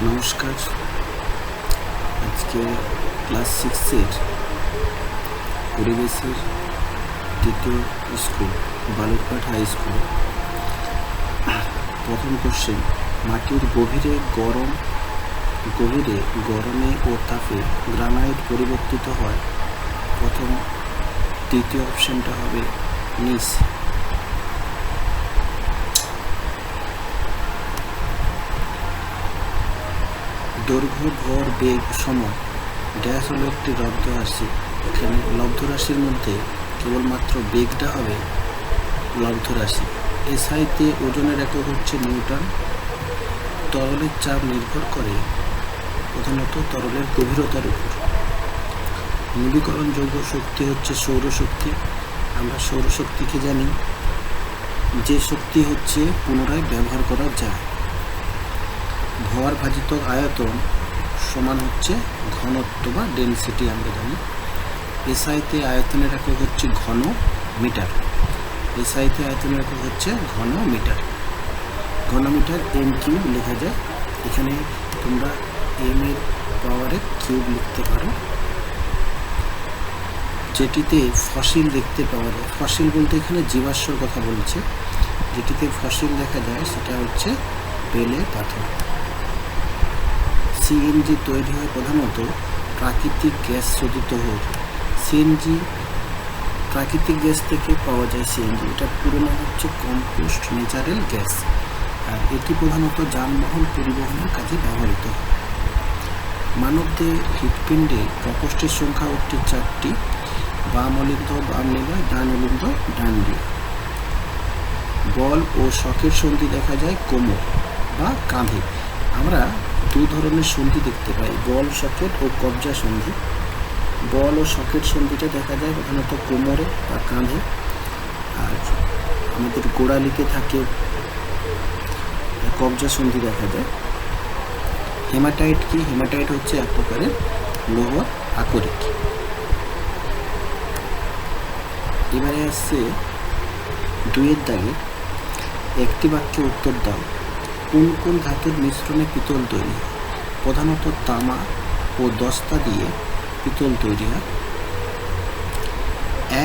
নমস্কার। আজকে ক্লাস 6-এর পরিবেশের দ্বিতীয় স্কুল বালুরঘাট হাই স্কুল প্রথম কোশ্চেন, মাটির গরমে ও তাপে গ্রানাইট পরিবর্তিত হয়। দ্বিতীয় অপশনটা হবে নিচ। দৈর্ঘ্য, ভর, বেগ, সময় ড্যাশ হলো একটি লব্ধ রাশি। এখানে লব্ধ রাশির মধ্যে কেবলমাত্র বেগটা হবে লব্ধ রাশি। এসআইতে ওজনের একক হচ্ছে নিউটন। তরলের চাপ নির্ভর করে প্রধানত তরলের গভীরতার উপর। নবীকরণযোগ্য শক্তি হচ্ছে সৌরশক্তি। আমরা সৌরশক্তিকে জানি যে শক্তি হচ্ছে পুনরায় ব্যবহার করা যায়। ভর ভাজিত আয়তন সমান হচ্ছে ঘনত্ব বা ডেনসিটি আমরা জানি। এসআইতে আয়তনের একক হচ্ছে ঘন মিটার। এম কিউব লেখা যায়। এখানে তোমরা এম এর পাওয়ারে কিউব লিখতে পারো। যেটিতে ফসিল দেখতে পাওয়া যায়, ফসিল বলতে এখানে জীবাশ্মর কথা বলছে, যেটিতে ফসিল দেখা যায় সেটা হচ্ছে বেলে পাথর। সিএনজি তৈরি হয় প্রধানত প্রাকৃতিক গ্যাস শোধিত হোক। সিএনজি প্রাকৃতিক গ্যাস থেকে পাওয়া যায় সিএনজি। এটা পুরো নাম হচ্ছে কম্পোস্ট ন্যাচারাল গ্যাস। আর এটি প্রধানত যানবাহন পরিবহনের কাজে ব্যবহৃত হয়। মানবদের হৃৎপিণ্ডে প্রকোষ্ঠের সংখ্যা হচ্ছে 4টি। বাম অলিন্দ বাম লিভার, ডান অলিন্দ ডান লিভার। বল ও শকের সন্ধি দেখা যায় কোমর বা কাঁধে। আমরা দু ধরনের সন্ধি দেখতে পাই, বল সকেট ও কবজা সন্ধি। বল ও সকেট সন্ধিটা দেখা যায় প্রধানত কোমরে বা কাঁধে। আর আমাদের গোড়ালিতে থাকে কবজা সন্ধি দেখা যায়। হেমাটাইট কি? হেমাটাইট হচ্ছে এক প্রকারের লৌহ আকরিক। এবারে আসছে 2-এর দাগে, একটি বাক্যে উত্তর দাও। কোন কোন ধাতুর মিশ্রণে পিতল তৈরি হয়? প্রধানত তামা ও দস্তা দিয়ে পিতল তৈরি হয়।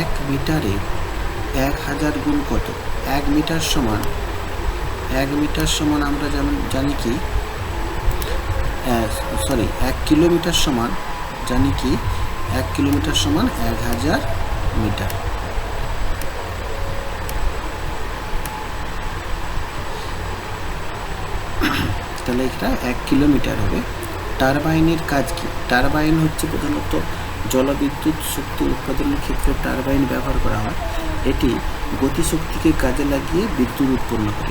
1 মিটারে 1000 গুণ কত? 1 মিটার সমান আমরা যেমন জানি কি 1 কিলোমিটার সমান জানি কি 1 কিলোমিটার সমান 1000 মিটার। তাহলে এটা 1 কিলোমিটার হবে। টারবাইনের কাজ কি? টারবাইন হচ্ছে প্রধানত জলবিদ্যুৎ শক্তি উৎপাদনের ক্ষেত্রে টারবাইন ব্যবহার করা হয়। এটি গতিশক্তিকে কাজে লাগিয়ে বিদ্যুৎ উৎপন্ন করে।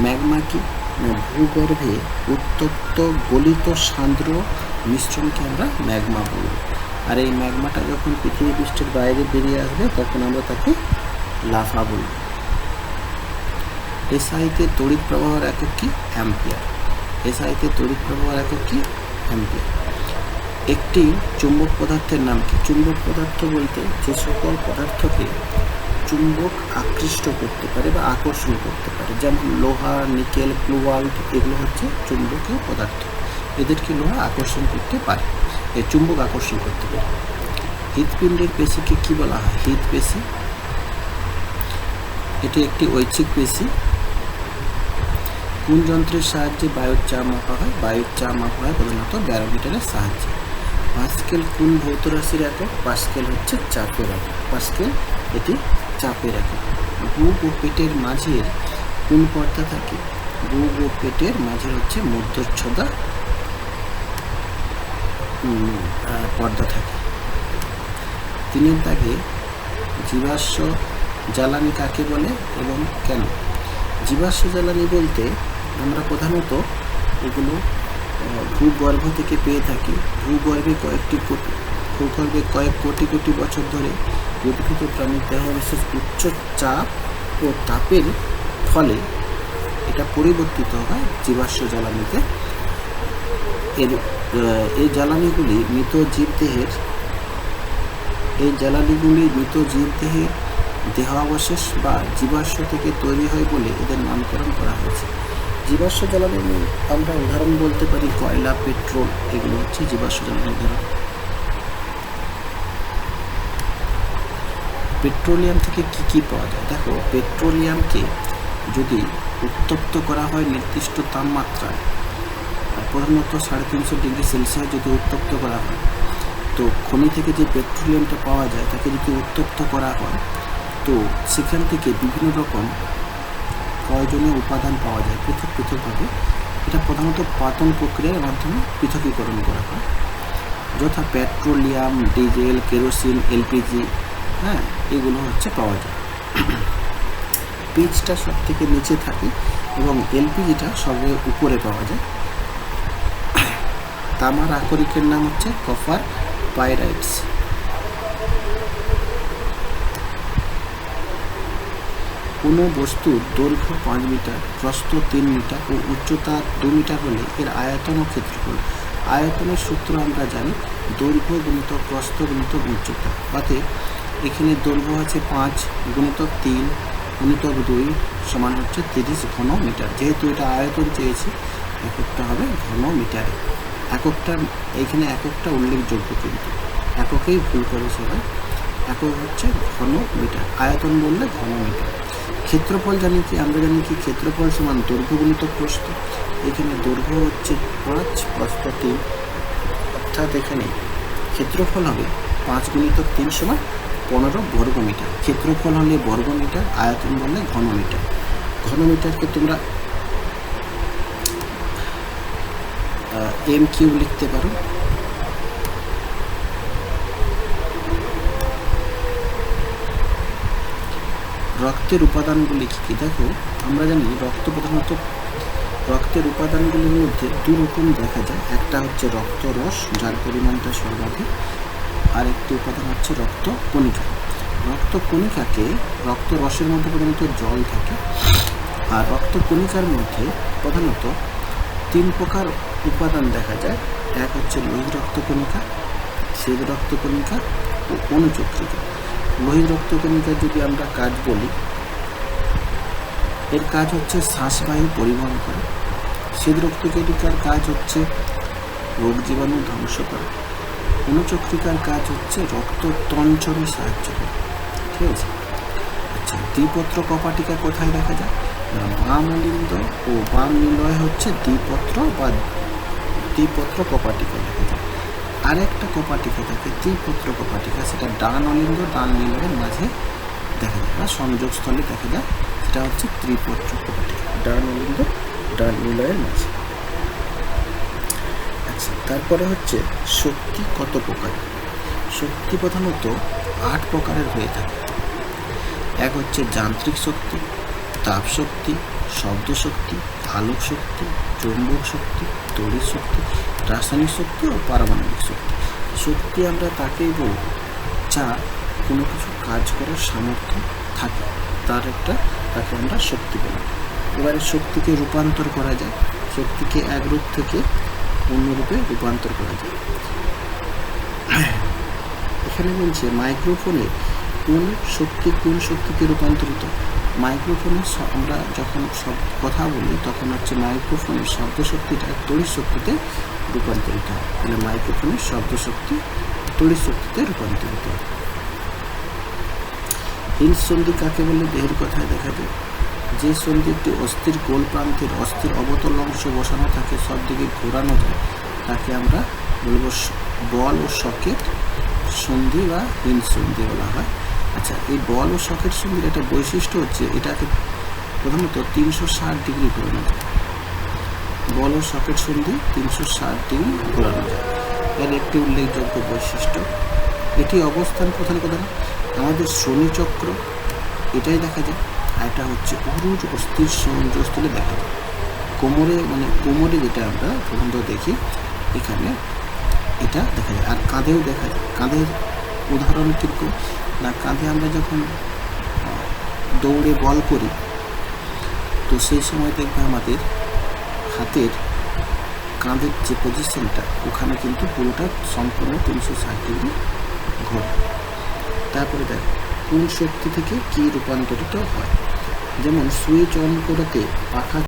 ম্যাগমা কি? ভূগর্ভে উত্তপ্ত গলিত সান্দ্র মিশ্রণকে আমরা ম্যাগমা বলব। আর এই ম্যাগমাটা যখন পৃথিবী পৃষ্ঠের বাইরে বেরিয়ে আসবে তখন আমরা তাকে লাভা বলব। এসআইতে তড়িৎ প্রবাহের একক কি? অ্যাম্পিয়ার। একটি চুম্বক পদার্থের নাম কি? চুম্বক পদার্থ বলতে যে সকল পদার্থকে চুম্বক আকৃষ্ট করতে পারে বা আকর্ষণ করতে পারে, যেমন লোহা, নিকেল, কোবাল্ট, এগুলো হচ্ছে চুম্বকীয় পদার্থ। এদেরকে লোহা আকর্ষণ করতে পারে, চুম্বক আকর্ষণ করতে পারে। হৃৎপিণ্ডের পেশিকে কি বলা হয়? হৃৎপেশি। এটি একটি ঐচ্ছিক পেশি। কোন যন্ত্রের সাহায্যে বায়ুর চাপ মাপা হয়? বায়ুর চাপ মাপা হয় প্রধানত ব্যারোমিটারের সাহায্যে। পাস্কেল কোন ভৌত রাশির একক? পাস্কেল হচ্ছে চাপের একক। এটি চাপের একক। বুক ও পেটের মাঝের কোন পর্দা থাকে? বুক ও পেটের মাঝের হচ্ছে মধ্যচ্ছদা পর্দা থাকে। 3-এর দাগে জীবাশ্ম জ্বালানি কাকে বলে এবং কেন? জীবাশ্ম জ্বালানি বলতে আমরা প্রধানত এগুলো ভূগর্ভ থেকে পেয়ে থাকি। ভূগর্ভে কয়েক কোটি বছর ধরে উদ্ভিদ ও প্রাণীর দেহাবশেষ উচ্চ চাপ ও তাপের ফলে এটা পরিবর্তিত হয় জীবাশ্ম জ্বালানিতে। এই জ্বালানিগুলি মৃত জীবদেহের দেহাবশেষ বা জীবাশ্ম থেকে তৈরি হয় বলে এদের নামকরণ করা হয়েছে। জীবাশ্ম জ্বালানি আমরা উদাহরণ বলতে পারি কয়লা, পেট্রোল, এগুলো হচ্ছে জীবাশ্ম জ্বালানির উদাহরণ। পেট্রোলিয়াম থেকে কি কি পাওয়া যায়? দেখো, পেট্রোলিয়ামকে যদি উত্তপ্ত করা হয় নির্দিষ্ট তাপমাত্রায়, প্রধানত 350 ডিগ্রি সেলসিয়াস যদি উত্তপ্ত করা হয়, তো খনি থেকে যে পেট্রোলিয়ামটা পাওয়া যায় তাকে যদি উত্তপ্ত করা হয়, তো সেখান থেকে বিভিন্ন রকম প্রয়োজনীয় উপাদান পাওয়া যায় পৃথক পৃথকভাবে। এটা প্রধানত পাতন প্রক্রিয়ার মাধ্যমে পৃথকীকরণ করা হয়, যথা পেট্রোলিয়াম, ডিজেল, কেরোসিন, এলপিজি, হ্যাঁ, এগুলো হচ্ছে পাওয়া যায়। পিচটা সব থেকে নিচে থাকে এবং এলপিজিটা সবের উপরে পাওয়া যায়। তামার আকরিকের নাম হচ্ছে কপার পাইরাইটস। কোনো বস্তুর দৈর্ঘ্য 5 মিটার, প্রস্থ 3 মিটার ও উচ্চতা 2 মিটার হলে এর আয়তন ও ক্ষেত্রফল। আয়তনের সূত্র আমরা জানি, দৈর্ঘ্য গুণিতক প্রস্থ গুণিতক উচ্চতা। অতএব এখানে দৈর্ঘ্য আছে 5 গুণিতক 3 গুণিতক 2 সমান হচ্ছে 30 ঘন মিটার। যেহেতু এটা আয়তন চেয়েছি, এককটা হবে ঘন মিটারে। এককটা এইখানে এককটা উল্লেখযোগ্য, কিন্তু এককেই ভুল করে সবাই। একক হচ্ছে ঘন মিটার, আয়তন বললে ঘন মিটার। ক্ষেত্রফল জানি কি? আমরা জানি কি ক্ষেত্রফল সমান দৈর্ঘ্য গুণিতক প্রস্থ। এখানে দৈর্ঘ্য হচ্ছে 5, প্রস্থ 3, অর্থাৎ এখানে ক্ষেত্রফল হবে 5 গুণিতক 3 সমান 15 বর্গ মিটার। ক্ষেত্রফল হলে বর্গ মিটার, আয়তন বললে ঘন মিটার। ঘন মিটারকে তোমরা এম কিউ লিখতে পারো। রক্তের উপাদানগুলি কী কী? দেখো, আমরা জানি প্রধানত রক্তের উপাদানগুলির মধ্যে 2 রকম দেখা যায়। একটা হচ্ছে রক্তরস, যার পরিমাণটা সর্বাধিক, আর একটি উপাদান হচ্ছে রক্ত কণিকা। রক্ত কণিকাকে, রক্তরসের মধ্যে প্রধানত জল থাকে, আর রক্ত কণিকার মধ্যে প্রধানত 3 প্রকার উপাদান দেখা যায়। এক হচ্ছে লোহিত রক্তকণিকা, শ্বেত রক্তকণিকা ও অনুচক্রিকা। লোহিত রক্তকণিকার যদি আমরা কাজ বলি, এর কাজ হচ্ছে শ্বাসবায়ু পরিবহন করা। শ্বেত রক্তকণিকার কাজ হচ্ছে রোগ জীবাণু ধ্বংস করা। অনুচক্রিকার কাজ হচ্ছে রক্ত তঞ্চনে সাহায্য করে। ঠিক আছে? আচ্ছা, দ্বিপত্র কপাটিকা কোথায় দেখা যায়? বাম অলিন্দ ও বাম নিলয় হচ্ছে দ্বিপত্র বা দ্বিপত্র কপাটিকা দেখা যায়। আরেকটা কপাটিকা থাকে ত্রিপত্র কপাটিকা, সেটা ডান অলিন্দ ডান নিলয়ের মাঝে দেখা যায় বা সংযোগস্থলে দেখা যায়, সেটা হচ্ছে ত্রিপত্র কপাটিকা, ডান অলিন্দ ডান নিলয়ের মাঝে। আচ্ছা, তারপরে হচ্ছে শক্তি কত প্রকার? শক্তি প্রধানত 8 প্রকারের হয়ে থাকে। এক হচ্ছে যান্ত্রিক শক্তি, তাপ শক্তি, শব্দ শক্তি, আলোক শক্তি, চৌম্বক শক্তি, তড়িৎ শক্তি, রাসায়নিক শক্তি ও পারমাণবিক শক্তি। শক্তি আমরা তাকেই বলব যা কোনো কিছু কাজ করার সামর্থ্য থাকে, তাকে আমরা শক্তি বলি। এবারে শক্তিকে রূপান্তর করা যায়, শক্তিকে এক রূপ থেকে অন্য রূপে রূপান্তর করা যায়। এখানে বলছে মাইক্রোফোনে কোন শক্তিকে রূপান্তরিত। মাইক্রোফোনে আমরা যখন সব কথা বলি তখন হচ্ছে মাইক্রোফোনের শব্দ শক্তিটা তড়িৎ শক্তিতে রূপান্তরিত হয়। তাহলে মাইক্রোফোনের শব্দ শক্তি তড়িৎ শক্তিতে রূপান্তরিত হয়। হিন্স সন্ধি কাকে বলে? দেহের কথায় দেখা যায় যে সন্ধি একটি অস্থির গোল প্রান্তের অস্থির অবতল অংশ বসানো থাকে, সব দিকে ঘোরানো যায়, তাকে আমরা বলবো বল ও সকেট সন্ধি বা হিন্স সন্ধি বলা হয়। আচ্ছা, এই বল ও সকেট সন্ধির একটা বৈশিষ্ট্য হচ্ছে এটাকে প্রধানত 360 ডিগ্রি ঘোরানো যায়। বল ও সকেট সন্ধি 360 ডিগ্রি ঘোরানো যায়। এর একটি উল্লেখযোগ্য বৈশিষ্ট্য, এটি অবস্থান কোথায় আমাদের শ্রোণীচক্র, এটাই দেখা যায়। আর এটা হচ্ছে উরুজ অস্থির সংযোগস্থলে দেখা যায়। কোমরে যেটা আমরা প্রধানত দেখি, এখানে এটা দেখা যায়। আর কাঁধেও দেখা যায়। কাঁধের উদাহরণ কীরকম না, কাঁধে আমরা যখন দৌড়ে বল করি, তো সেই সময় দেখবে আমাদের হাতের কাঁধের যে পজিশনটা, ওখানে কিন্তু পুরোটা সম্পূর্ণ 360 ডিগ্রি ঘোরে। তারপরে দেখ কোন শক্তি থেকে কী রূপান্তরিত হয়। যেমন সুইচ অন করতে পাখা